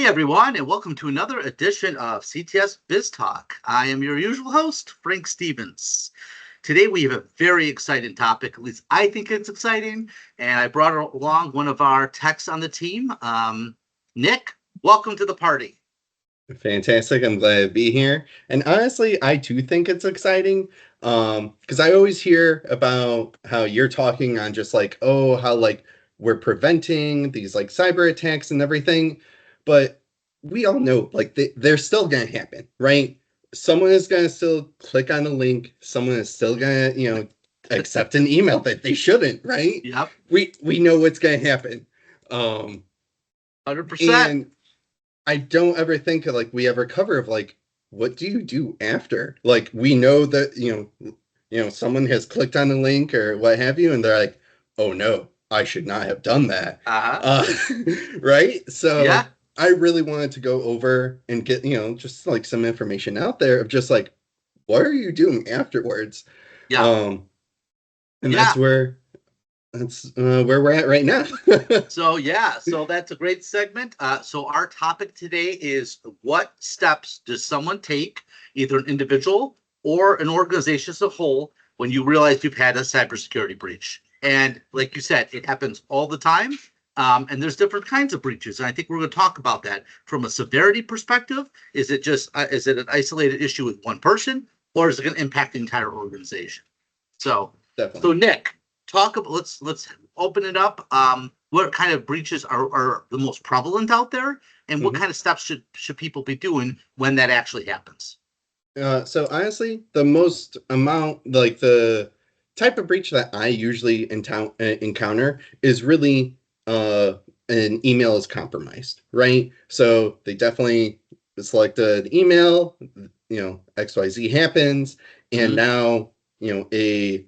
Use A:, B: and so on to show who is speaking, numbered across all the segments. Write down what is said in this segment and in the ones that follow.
A: Hey everyone, and welcome to another edition of CTS Biz Talk. I am your usual host, Frank Stevens. Today we have a very exciting topic, at least I think it's exciting, and I brought along one of our techs on the team. Nick, welcome to the party.
B: Fantastic. I'm glad to be here. And honestly, I too think it's exciting. Because I always hear about how you're talking on just like, oh, how like we're preventing these like cyber attacks and everything. But we all know like they're still gonna happen, right? Someone is gonna still click on a link, someone is still gonna, accept an email that they shouldn't, right?
A: Yep,
B: We know what's gonna happen. Um
A: 100%.
B: and I don't ever think of like we ever cover of like what do you do after? Like we know that someone has clicked on the link or what have you, and they're like, oh no, I should not have done that.
A: Uh-huh.
B: Uh, right?
A: Yeah,
B: So I really wanted to go over and get just like some information out there of just like what are you doing afterwards?
A: yeah,
B: Um, and
A: yeah.
B: that's where we're at right now.
A: So that's a great segment. So our topic today is what steps does someone take, either an individual or an organization as a whole, when you realize you've had a cybersecurity breach? And like you said, it happens all the time. And there's different kinds of breaches, and I think we're going to talk about that from a severity perspective. Is it an isolated issue with one person, or is it going to impact the entire organization? So, so
B: Definitely.
A: Nick, talk about let's open it up. What kind of breaches are the most prevalent out there, and what
B: Mhm.
A: kind of steps should people be doing when that actually happens?
B: So honestly, the most amount, like the type of breach that I usually encounter is really an email is compromised, right? So they definitely select an email, XYZ happens, and
A: Hmm.
B: now, a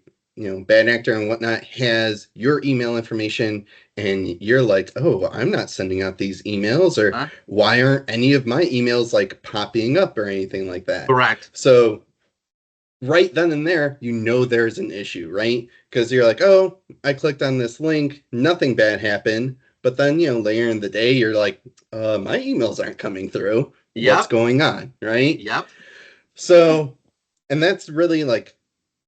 B: bad actor and whatnot has your email information, and you're like, oh, I'm not sending out these emails, or
A: Huh?
B: why aren't any of my emails like popping up or anything like that?
A: Correct.
B: So right then and there, there's an issue, right? Because you're like, oh, I clicked on this link, nothing bad happened. But then, later in the day, you're like, my emails aren't coming through. What's
A: Yep.
B: going on, right?
A: Yep.
B: So, and that's really like,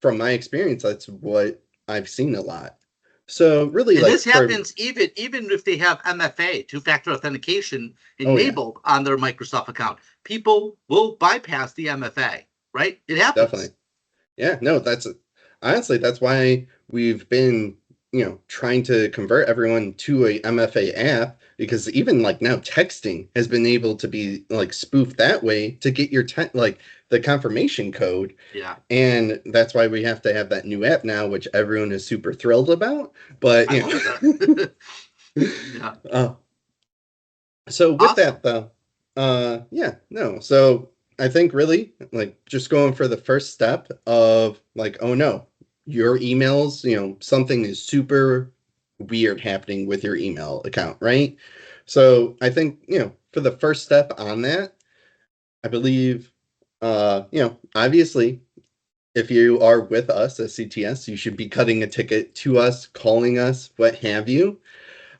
B: from my experience, that's what I've seen a lot. So really
A: And this
B: like for,
A: happens even if they have MFA, two-factor authentication,
B: oh yeah,
A: enabled on their Microsoft account. People will bypass the MFA, right? It happens.
B: definitely. Yeah, no, that's honestly that's why we've been, trying to convert everyone to a MFA app because even like now texting has been able to be like spoofed that way to get your like the confirmation code.
A: Yeah.
B: And that's why we have to have that new app now, which everyone is super thrilled about. But
A: I love that. Yeah.
B: uh, so with
A: Awesome.
B: that though, yeah, no. So I think really like just going for the first step of like, oh no, your emails, something is super weird happening with your email account, right? So I think, for the first step on that, I believe obviously if you are with us at CTS, you should be cutting a ticket to us, calling us, what have you,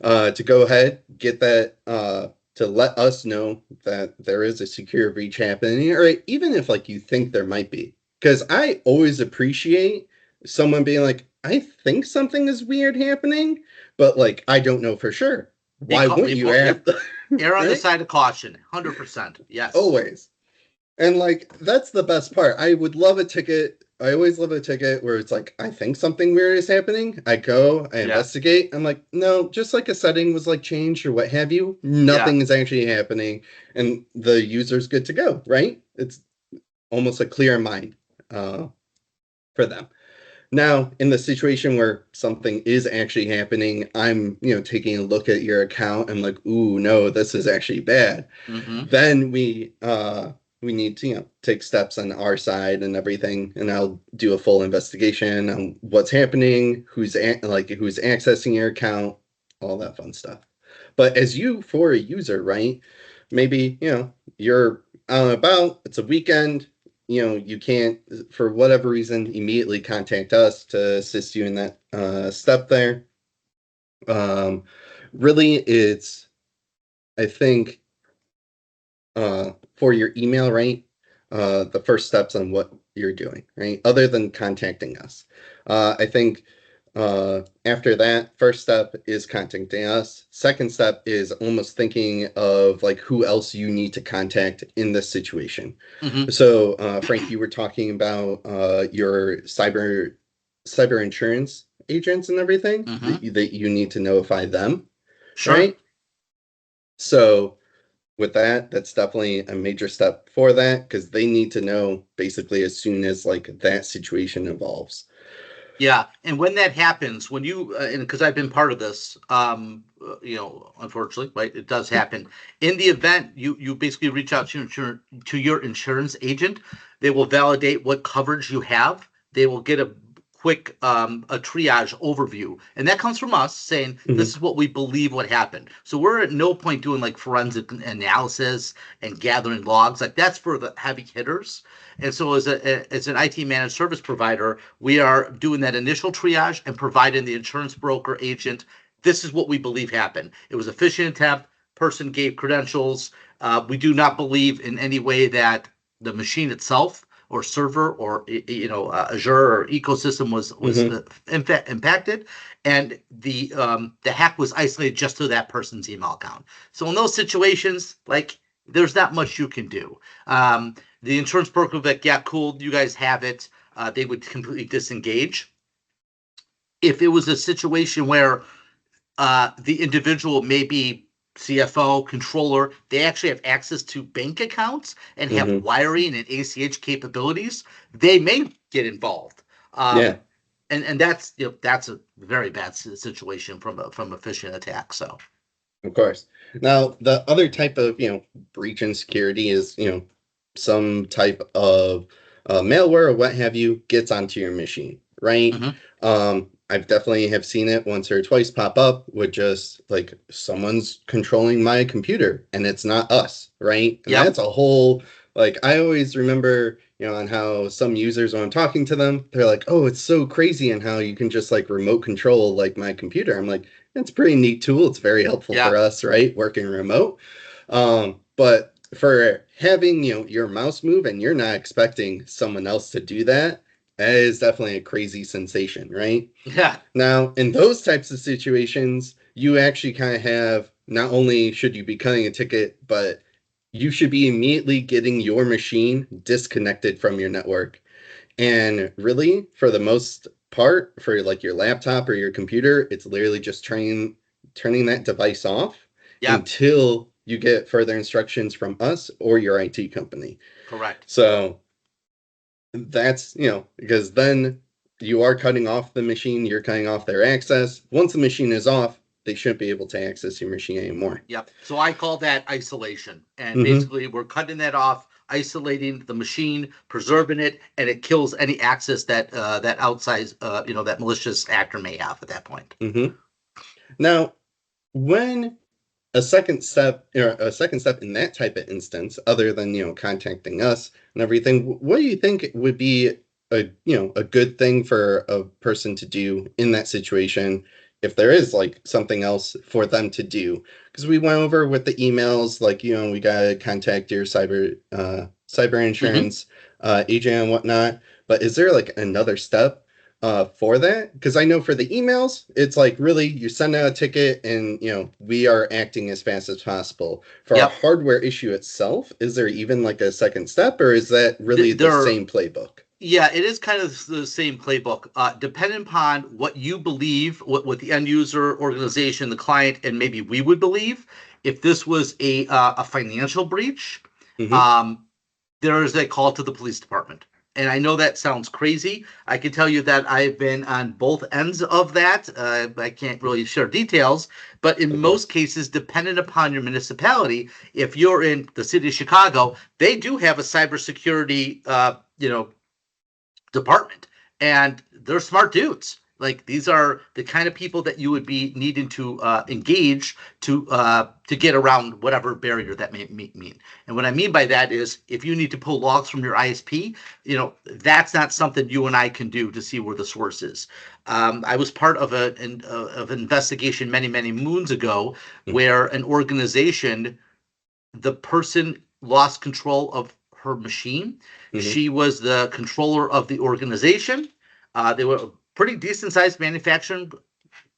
B: to go ahead, get that, to let us know that there is a secure breach happening, or even if like you think there might be. Because I always appreciate someone being like, I think something is weird happening, but like I don't know for sure. Why wouldn't you
A: Yep.
B: ask?
A: Err on the
B: Right?
A: side of caution. 100%. Yes.
B: Always. And like that's the best part. I would love a ticket. I always love a ticket where it's like I think something weird is happening. I go, I
A: Yeah.
B: investigate. I'm like, no, just like a setting was like changed or what have you.
A: Yeah.
B: Nothing is actually happening, and the user's good to go. Right? It's almost a clear mind uh, for them. Now, in the situation where something is actually happening, I'm taking a look at your account. I'm like, ooh, no, this is actually bad.
A: Hmm.
B: Then we need to take steps on our side and everything, and I'll do a full investigation on what's happening, who's accessing your account, all that fun stuff. But as you for a user, right? Maybe you're out and about, it's a weekend, you can't for whatever reason immediately contact us to assist you in that step there. um Really, it's, I think, for your email, right? The first steps on what you're doing, right? Other than contacting us. I think after that, first step is contacting us. Second step is almost thinking of like who else you need to contact in this situation.
A: Hmm.
B: So, Frank, you were talking about your cyber insurance agents and everything
A: Hmm.
B: that you need to notify them,
A: Sure.
B: right? So with that, that's definitely a major step for that because they need to know basically as soon as like that situation evolves.
A: Yeah, and when that happens, when you and because I've been part of this, unfortunately, right, it does happen. In the event, you basically reach out to your insurance agent. They will validate what coverage you have. They will get a quick a triage overview, and that comes from us saying this
B: Mhm.
A: is what we believe what happened. So we're at no point doing like forensic analysis and gathering logs. Like that's for the heavy hitters. And so as an IT managed service provider, we are doing that initial triage and providing the insurance broker agent. This is what we believe happened. It was a phishing attempt. Person gave credentials. We do not believe in any way that the machine itself or server or Azure or ecosystem was
B: Mhm.
A: impacted, and the hack was isolated just to that person's email account. So in those situations, like there's not much you can do. The insurance broker would be like, yeah, cool, you guys have it. They would completely disengage. If it was a situation where the individual, maybe CFO, controller, they actually have access to bank accounts and have
B: Mhm.
A: wiring and ACH capabilities, they may get involved.
B: Yeah,
A: And that's a very bad situation from a phishing attack. So
B: of course. Now, the other type of, breach in security is, some type of malware or what have you gets onto your machine, right?
A: mhm.
B: I've definitely have seen it once or twice pop up with just like someone's controlling my computer and it's not us, right? And
A: Yep.
B: that's a whole like I always remember, on how some users when I'm talking to them, they're like, "Oh, it's so crazy and how you can just like remote control like my computer." I'm like, it's a pretty neat tool. It's very helpful
A: Yeah.
B: for us, right? Working remote. But for having, your mouse move and you're not expecting someone else to do that, that is definitely a crazy sensation, right?
A: Yeah.
B: Now, in those types of situations, you actually kind of have not only should you be cutting a ticket, but you should be immediately getting your machine disconnected from your network. And really, for the most part, for like your laptop or your computer, it's literally just turning that device off
A: Yep.
B: until you get further instructions from us or your IT company.
A: Correct.
B: So that's, because then you are cutting off the machine, you're cutting off their access. Once the machine is off, they shouldn't be able to access your machine anymore.
A: Yep. So I call that isolation. And
B: Mm-hmm.
A: basically, we're cutting that off, isolating the machine, preserving it, and it kills any access that outside, that malicious actor may have at that point.
B: Mm-hmm. Now, when a second step in that type of instance, other than contacting us and everything, what do you think would be a good thing for a person to do in that situation if there is like something else for them to do? Because we went over with the emails, like we gotta contact your cyber
A: Hmm.
B: insurance agent and whatnot. But is there like another step for that? Because I know for the emails, it's like really you send out a ticket and we are acting as fast as possible. For a
A: Yep.
B: hardware issue itself, is there even like a second step, or is that really the
A: There.
B: same playbook?
A: Yeah, it is kind of the same playbook. Depending upon what you believe, what the end user, organization, the client, and maybe we would believe, if this was a financial breach,
B: Mm-hmm.
A: um, there is a call to the police department. And I know that sounds crazy. I can tell you that I've been on both ends of that. I can't really share details, but in
B: Of
A: most
B: course.
A: cases, dependent upon your municipality, if you're in the city of Chicago, they do have a cybersecurity, department, and they're smart dudes. Like these are the kind of people that you would be needing to engage to get around whatever barrier that may mean. And what I mean by that is, if you need to pull logs from your ISP, that's not something you and I can do to see where the source is. I was part of of an investigation many moons ago
B: Mm-hmm.
A: where an organization, the person lost control of her machine.
B: Hmm.
A: She was the controller of the organization. They were a pretty decent sized manufacturing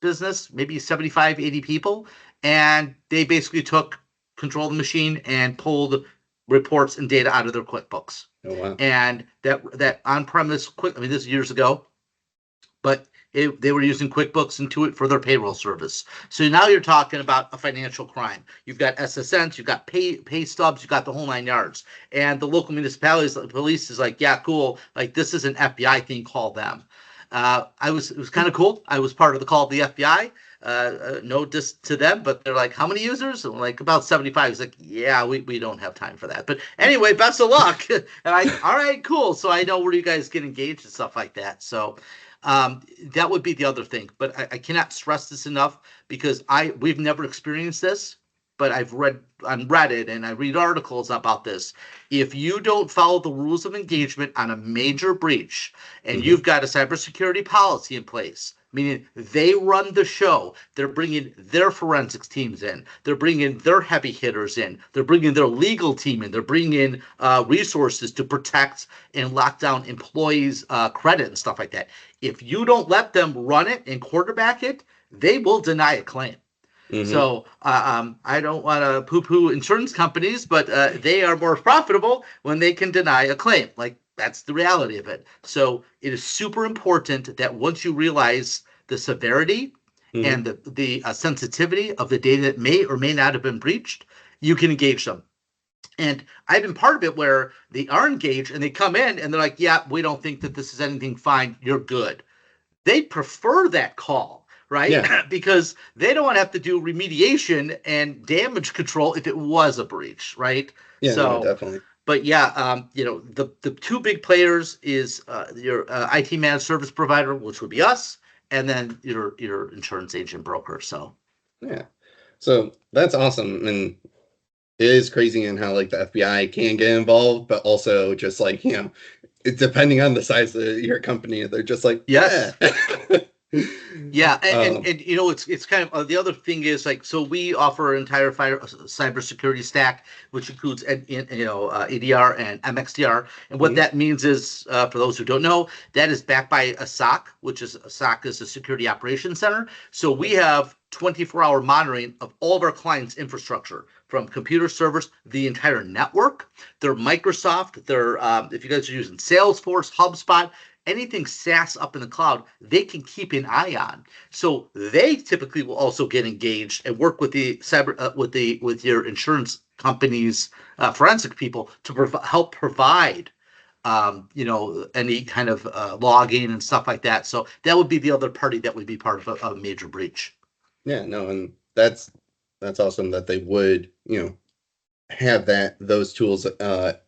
A: business, maybe 75, 80 people. And they basically took control of the machine and pulled reports and data out of their QuickBooks.
B: Oh wow.
A: And that on-premise quick, I mean, this is years ago, but they were using QuickBooks Intuit for their payroll service. So now you're talking about a financial crime. You've got SSNs, you've got pay stubs, you've got the whole 9 yards. And the local municipalities, the police is like, yeah, cool. Like this is an FBI thing. Call them. It was kind of cool. I was part of the call of the FBI. No diss to them, but they're like, how many users? And like about 75. It's like, yeah, we don't have time for that. But anyway, best of luck. And all right, cool. So I know where you guys get engaged and stuff like that. So that would be the other thing. But I cannot stress this enough because we've never experienced this, but I've read on Reddit and I read articles about this. If you don't follow the rules of engagement on a major breach and you've got a cybersecurity policy in place, meaning they run the show, they're bringing their forensics teams in, they're bringing their heavy hitters in, they're bringing their legal team in, they're bringing in resources to protect and lock down employees' credit and stuff like that. If you don't let them run it and quarterback it, they will deny a claim. So I don't want to poo-poo insurance companies, but they are more profitable when they can deny a claim. Like that's the reality of it. So it is super important that once you realize the severity and the sensitivity of the data that may or may not have been breached, you can engage them. And I've been part of it where they are engaged and they come in and they're like, yeah, we don't think that this is anything fine. You're good. They prefer that call, right?
B: Yeah.
A: Because they don't want to have to do remediation and damage control if it was a breach, right?
B: Yeah,
A: So,
B: no, definitely.
A: but yeah, the two big players is your IT managed service provider, which would be us, and then your insurance agent broker. So
B: Yeah. So that's awesome. And it is crazy in how like the FBI can get involved, but also just like, depending on the size of your company, they're just like,
A: yes.
B: yeah.
A: Yeah, and it's kind of the other thing is like so we offer an entire cybersecurity stack, which includes EDR and MXDR, and what that means is for those who don't know, that is backed by a SOC, which is a SOC is a Security Operations Center. So we have 24-hour monitoring of all of our clients' infrastructure from computer servers, the entire network, their Microsoft, their if you guys are using Salesforce, HubSpot, anything SaaS up in the cloud, they can keep an eye on. So they typically will also get engaged and work with the with your insurance company's forensic people to help provide any kind of logging and stuff like that. So that would be the other party that would be part of a major breach.
B: Yeah, no, and that's awesome that they would, have those tools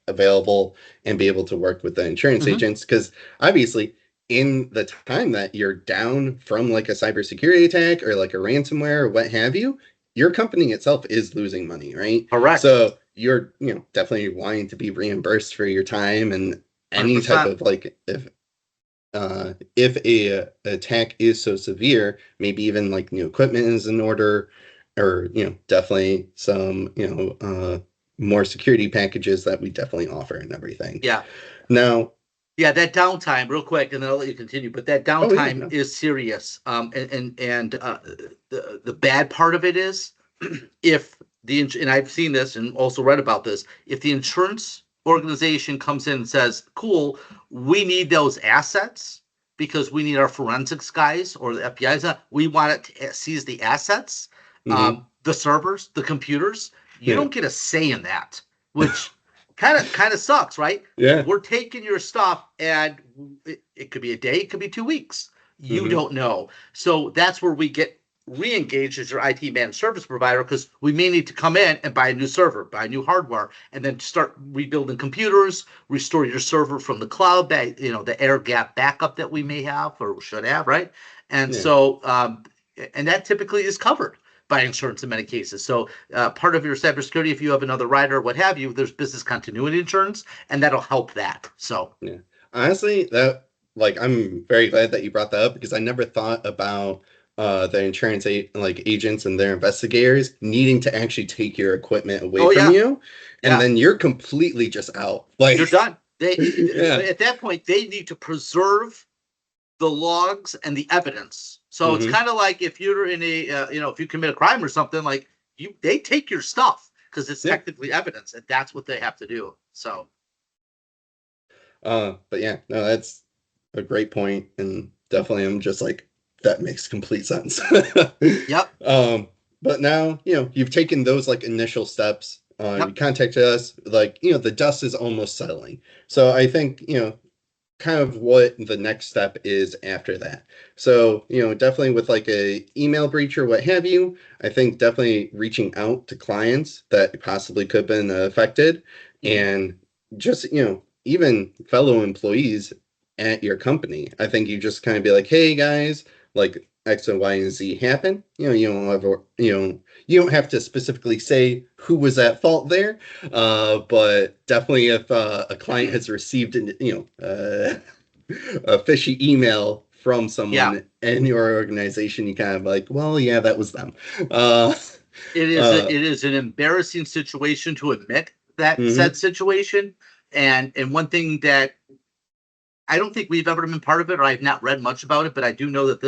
B: available and be able to work with the insurance agents, because obviously in the time that you're down from like a cybersecurity attack or like a ransomware or what have you, your company itself is losing money, right?
A: Correct.
B: So you're definitely wanting to be reimbursed for your time, and any
A: 100%.
B: type of like if a attack is so severe, maybe even like new equipment is in order, or definitely some more security packages that we definitely offer and everything.
A: Yeah.
B: Now,
A: yeah, that downtime, real quick, and then I'll let you continue. But that downtime is serious. And the bad part of it is if and I've seen this and also read about this, if the insurance organization comes in and says, "Cool, we need those assets because we need our forensics guys or the FBI's, we want it to seize the assets, the servers, the computers." You don't get a say in that, which kind of sucks, right?
B: Yeah.
A: We're taking your stuff, and it could be a day, it could be 2 weeks. You don't know. So that's where we get re-engaged as your IT managed service provider, because we may need to come in and buy a new server, buy new hardware, and then start rebuilding computers, restore your server from the cloud, the air gap backup that we may have or should have, right? And so, and that typically is covered by insurance in many cases. So part of your cybersecurity, if you have another rider or what have you, there's business continuity insurance, and that'll help that. So
B: honestly, that I'm very glad that you brought that up, because I never thought about the insurance agents and their investigators needing to actually take your equipment away
A: Oh
B: from
A: yeah,
B: you, and
A: yeah.
B: then you're completely just out. Like,
A: You're done.
B: yeah.
A: At that point, they need to preserve the logs and the evidence. So it's
B: Hmm.
A: kind of like if you're in a, if you commit a crime or something, like they take your stuff because it's
B: Yeah.
A: technically evidence, and that's what they have to do. So,
B: But yeah, no, that's a great point, and definitely I'm just like, that makes complete sense.
A: yep,
B: um, but now, you've taken those like initial steps. You
A: yep,
B: contacted us, like, the dust is almost settling. So I think, kind of what the next step is after that. So, definitely with like a email breach or what have you, I think definitely reaching out to clients that possibly could have been affected,
A: mhm,
B: and just, even fellow employees at your company. I think you just kind of be like, hey guys, like X and Y and Z happen. You don't have, you don't have to specifically say who was at fault there, but definitely if a client has received a fishy email from
A: yeah.
B: someone in your organization, you kind of like, well, yeah, that was them. Uh,
A: It
B: uh,
A: is an embarrassing situation to admit that
B: mhm,
A: said situation, and one thing that I don't think we've ever been part of it, or I've not read much about it, but I do know that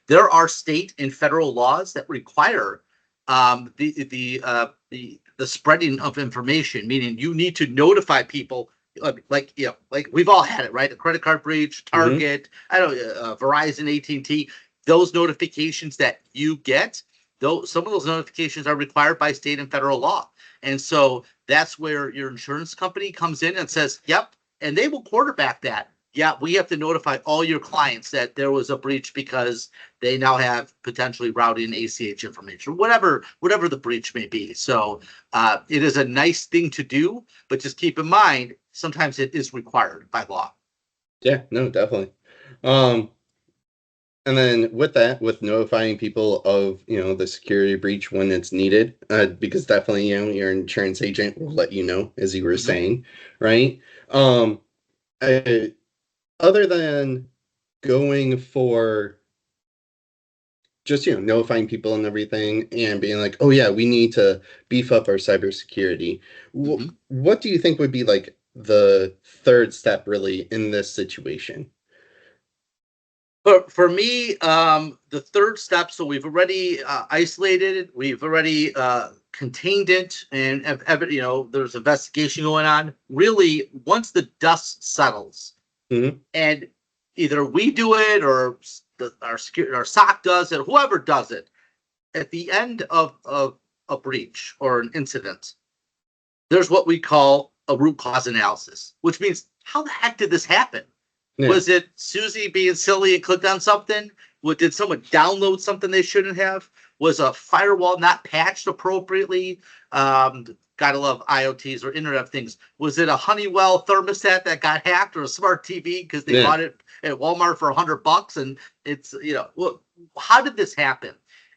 A: there are state and federal laws that require the spreading of information, meaning you need to notify people. Like we've all had it, right? A credit card breach,
B: mhm,
A: Target, I don't Verizon, AT&T. Those notifications that you get, though some of those notifications are required by state and federal law, and so that's where your insurance company comes in and says, "Yep," and they will quarterback that. Yeah, we have to notify all your clients that there was a breach because they now have potentially routing ACH information, whatever the breach may be. So it is a nice thing to do, but just keep in mind sometimes it is required by law.
B: yeah, no, definitely. Um, And then with that, with notifying people of, the security breach when it's needed, because definitely, your insurance agent will let you know, as you were
A: Mhm.
B: saying, right? Um, uh, Other than going for just, notifying people and everything and being like, oh yeah, we need to beef up our cybersecurity.
A: Mhm.
B: What do you think would be like the third step really in this situation?
A: But for me, the third step, so we've already isolated it, we've already contained it, and there's investigation going on. Really, once the dust settles,
B: Hmm.
A: and either we do it or our SOC does it, whoever does it, at the end of a breach or an incident, there's what we call a root cause analysis, which means how the heck did this happen?
B: Yeah.
A: Was it Susie being silly and clicked on something? Did someone download something they shouldn't have? Was a firewall not patched appropriately? Gotta love IoTs or Internet of Things. Was it a Honeywell thermostat that got hacked or a smart TV because they
B: Yeah.
A: bought it at Walmart for $100 and it's well, how did this happen?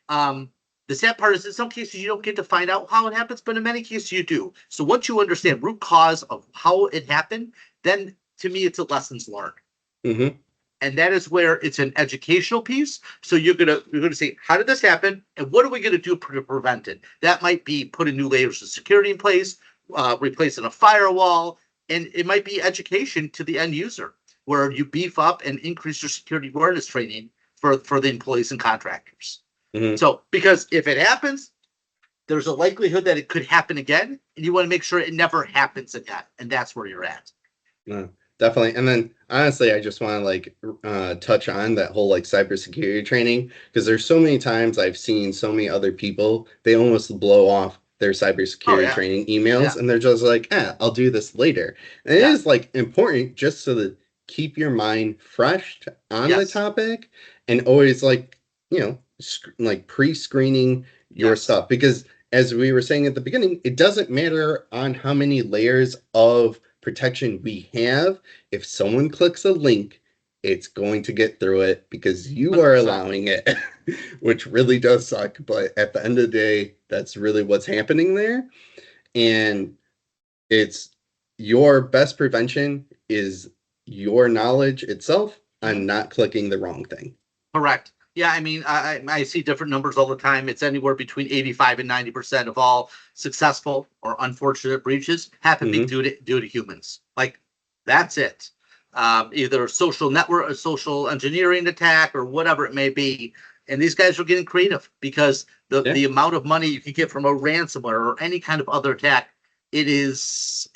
A: Um, the sad part is in some cases you don't get to find out how it happens, but in many cases you do. So once you understand root cause of how it happened, then to me it's a lessons learned,
B: Hmm.
A: and that is where it's an educational piece. So you're gonna say, how did this happen, and what are we gonna do to prevent it? That might be putting new layers of security in place, replacing a firewall, and it might be education to the end user, where you beef up and increase your security awareness training for the employees and contractors.
B: Hmm.
A: So because if it happens, there's a likelihood that it could happen again, and you want to make sure it never happens again, and that's where you're at.
B: No, definitely. And then honestly, I just want to like touch on that whole like cybersecurity training, because there's so many times I've seen so many other people, they almost blow off their
A: Oh
B: cybersecurity
A: yeah,
B: training emails
A: yeah,
B: and they're just like, I'll do this later. And it
A: yeah,
B: is like important just so that keep your mind fresh on the
A: yes,
B: topic, and always like, like pre-screening your
A: yes.
B: stuff, because as we were saying at the beginning, it doesn't matter on how many layers of protection we have. If someone clicks a link, it's going to get through it because you are
A: 100%.
B: allowing it, which really does suck. But at the end of the day, that's really what's happening there. And it's your best prevention is your knowledge itself
A: Mhm.
B: on not clicking the wrong thing.
A: Correct. Yeah, I mean, I see different numbers all the time. It's anywhere between 85 and 90% of all successful or unfortunate breaches happen
B: Hmm.
A: due to humans. Like, that's it. Either social network, a social engineering attack, or whatever it may be. And these guys are getting creative because
B: Yeah.
A: the amount of money you can get from a ransomware or any kind of other attack, it's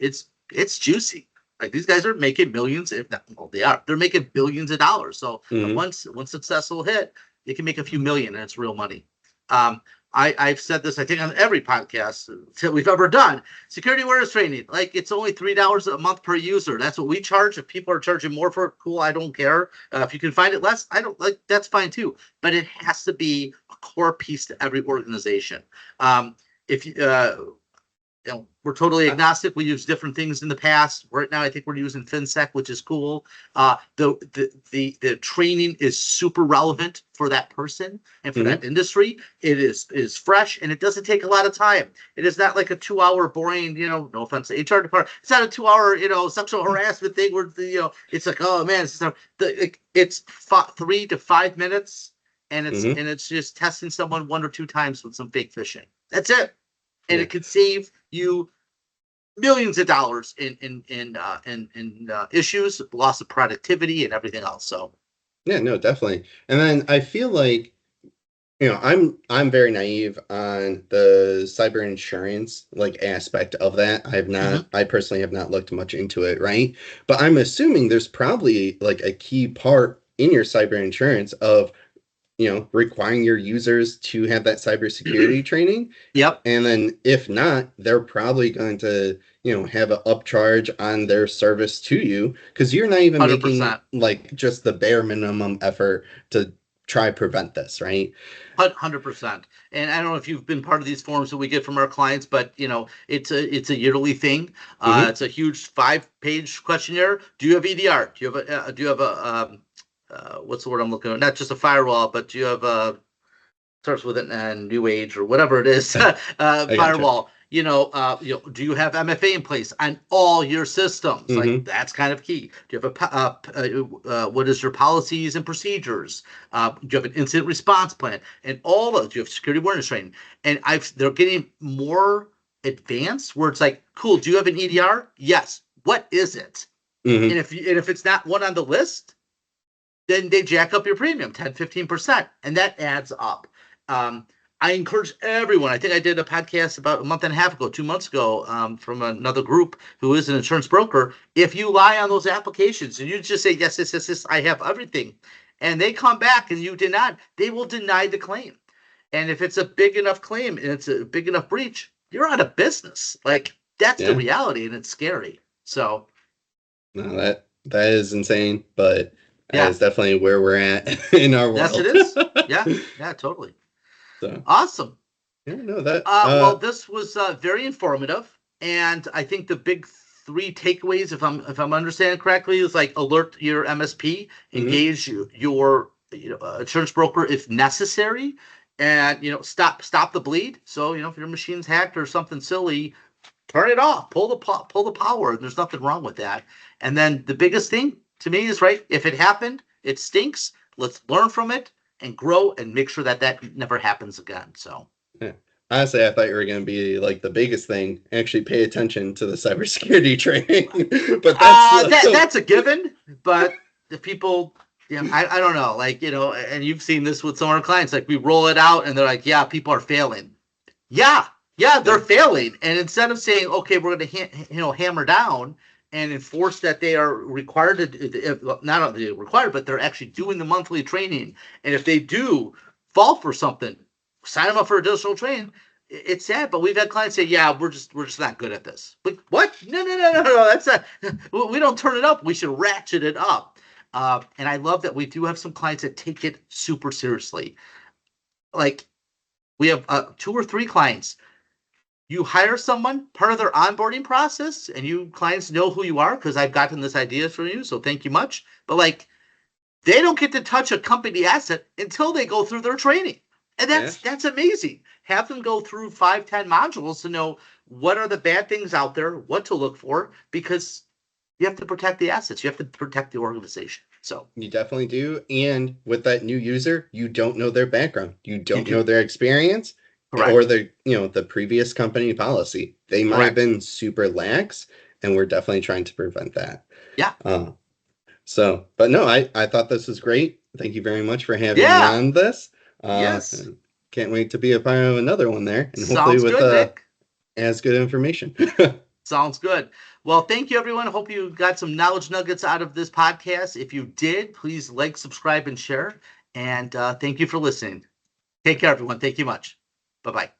A: juicy. Like, these guys are making millions, if not, well, they're making billions of dollars. So
B: Hmm.
A: one successful hit, they can make a few million, and it's real money. Um, I've said this, I think, on every podcast that we've ever done. Security awareness training, like, it's only $3 a month per user. That's what we charge. If people are charging more for it, cool, I don't care. If you can find it less, I don't like, that's fine too. But it has to be a core piece to every organization. If you we're totally agnostic. We use different things in the past. Right now, I think we're using FinSec, which is cool. The training is super relevant for that person and for
B: Hmm.
A: that industry. It is fresh, and it doesn't take a lot of time. It is not like a 2 hour boring, no offense to HR department. It's not a 2 hour, sexual harassment thing where it's like, oh man, it's 3 to 5 minutes, and
B: Hmm.
A: it's just testing someone 1 or 2 times with some fake phishing. That's it, and
B: Yeah.
A: it could save you millions of dollars in issues, loss of productivity, and everything else. So
B: Yeah, no, definitely. And then I feel like, I'm very naive on the cyber insurance like aspect of that.
A: mhm.
B: I personally have not looked much into it, right? But I'm assuming there's probably like a key part in your cyber insurance of, requiring your users to have that cybersecurity training.
A: Yep,
B: And then if not, they're probably going to, have an upcharge on their service to you because you're not even making
A: 100%.
B: like just the bare minimum effort to try prevent this, right?
A: 100%. And I don't know if you've been part of these forums that we get from our clients, but it's a yearly thing.
B: Hmm.
A: It's a huge 5-page questionnaire. Do you have EDR? What's the word I'm looking at? Not just a firewall, but do you have a starts with an New Age or whatever it is,
B: I gotcha.
A: firewall. Do you have MFA in place on all your systems? Like,
B: Hmm.
A: that's kind of key. Do you have what is your policies and procedures? Do you have an incident response plan? And all of, do you have security awareness training? And they're getting more advanced where it's like, cool. Do you have an EDR? Yes. What is it?
B: Hmm.
A: And if it's not one on the list, then they jack up your premium 10-15%, and that adds up. um, I encourage everyone. I think I did a podcast about a month and a half ago, 2 months ago, from another group who is an insurance broker. If you lie on those applications and you just say yes, yes, yes, yes, I have everything, and they come back and you did not, they will deny the claim. And if it's a big enough claim and it's a big enough breach, you're out of business. Like, that's the
B: Yeah.
A: reality, and it's scary. So
B: No, that is insane, but that
A: yeah,
B: is definitely where we're at in our
A: yes, it
B: world.
A: is. Yeah, yeah, totally.
B: So
A: Awesome.
B: yeah, no, that
A: Well, this was very informative, and I think the big three takeaways, if I'm understanding correctly, is like alert your MSP,
B: mhm.
A: engage your insurance broker if necessary, and stop the bleed. So if your machine's hacked or something silly, turn it off, pull the power. There's nothing wrong with that. And then the biggest thing to me is, right, if it happened, it stinks. Let's learn from it and grow and make sure that that never happens again. So.
B: Yeah. Honestly, I thought you were going to be like the biggest thing. Actually, pay attention to the cybersecurity training, but that's
A: That's a given, but the people, I don't know, like, and you've seen this with some of our clients, like, we roll it out and they're like, yeah, people are failing. Yeah, yeah, they're
B: yeah,
A: failing. And instead of saying, okay, we're going to, hammer down and enforce that they are required to, not only required, but they're actually doing the monthly training. And if they do fall for something, sign them up for additional training. It's sad, but we've had clients say, "Yeah, we're just not good at this." Like, what? No, no, no, no, no. That's not. We don't turn it up. We should ratchet it up. And I love that we do have some clients that take it super seriously. Like, we have 2 or 3 clients. You hire someone, part of their onboarding process, and you clients know who you are because I've gotten this idea from you, so thank you much. But, like, they don't get to touch a company asset until they go through their training. And
B: yeah,
A: that's amazing. Have them go through 5-10 modules to know what are the bad things out there, what to look for, because you have to protect the assets. You have to protect the organization. So
B: You definitely do. And with that new user, you don't know their background. You don't
A: do.
B: know their experience
A: Correct.
B: or the, the previous company policy. They might have
A: Correct.
B: been super lax, and we're definitely trying to prevent that.
A: Yeah.
B: But no, I thought this was great. Thank you very much for having me
A: Yeah.
B: on this.
A: Yes.
B: Can't wait to be a part of another one there, and hopefully
A: Sounds
B: with
A: good, Nick.
B: as good information.
A: Sounds good. Well, thank you, everyone. Hope you got some knowledge nuggets out of this podcast. If you did, please like, subscribe, and share. And thank you for listening. Take care, everyone. Thank you much. Bye-bye.